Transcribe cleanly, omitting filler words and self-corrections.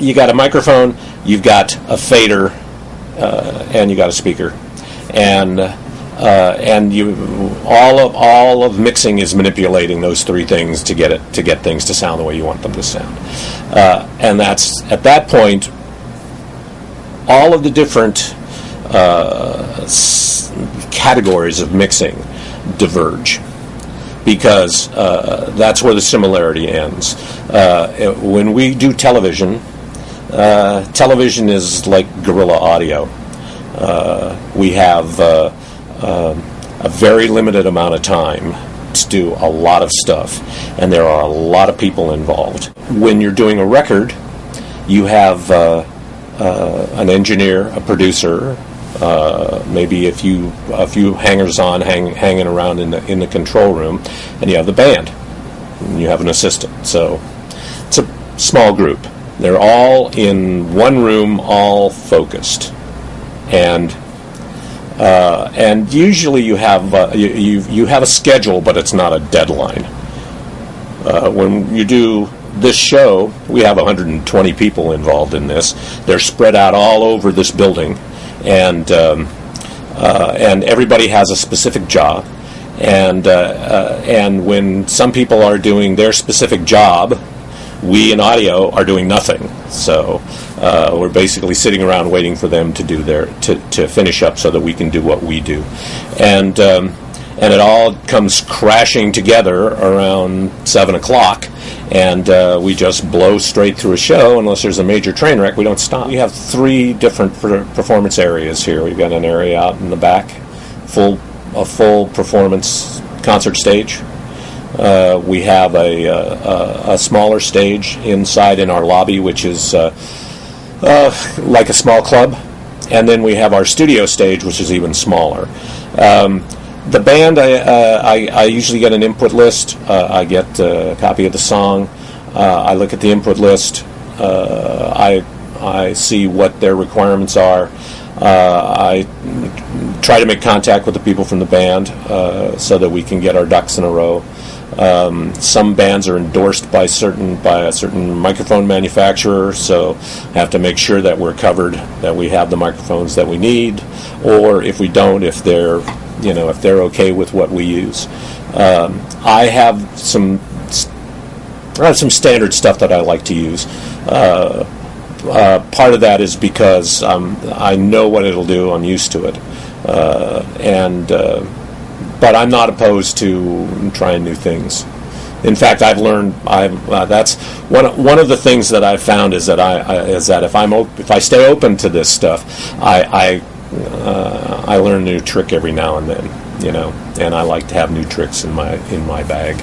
you got a microphone, you've got a fader, and you got a speaker, and you all of mixing is manipulating those three things to get things to sound the way you want them to sound, and that's at that point all of the different categories of mixing diverge, because that's where the similarity ends. When we do television, television is like guerrilla audio. We have a very limited amount of time to do a lot of stuff, and there are a lot of people involved. When you're doing a record, you have an engineer, a producer, maybe a few hangers-on hanging around in the control room, and you have the band, and you have an assistant. So it's a small group. They're all in one room, all focused, and usually you have you have a schedule, but it's not a deadline. When you do this show, we have 120 people involved in this. They're spread out all over this building, and everybody has a specific job. And when some people are doing their specific job, we in audio are doing nothing. So we're basically sitting around waiting for them to do to finish up so that we can do what we do, and it all comes crashing together around 7 o'clock, and we just blow straight through a show. Unless there's a major train wreck, we don't stop. We have 3 different performance areas here. We've got an area out in the back, a full performance concert stage. We have a smaller stage inside in our lobby, which is like a small club, and then we have our studio stage, which is even smaller. The band, I usually get an input list. I get a copy of the song. I look at the input list. I see what their requirements are. I try to make contact with the people from the band so that we can get our ducks in a row. Some bands are endorsed by a certain microphone manufacturer, so I have to make sure that we're covered, that we have the microphones that we need, or if we don't, if they're okay with what we use. I have some standard stuff that I like to use. Part of that is because I know what it'll do. I'm used to it, but I'm not opposed to trying new things. In fact, I've learned. That's one of the things that I've found is that if I stay open to this stuff, I learn a new trick every now and then, and I like to have new tricks in my bag.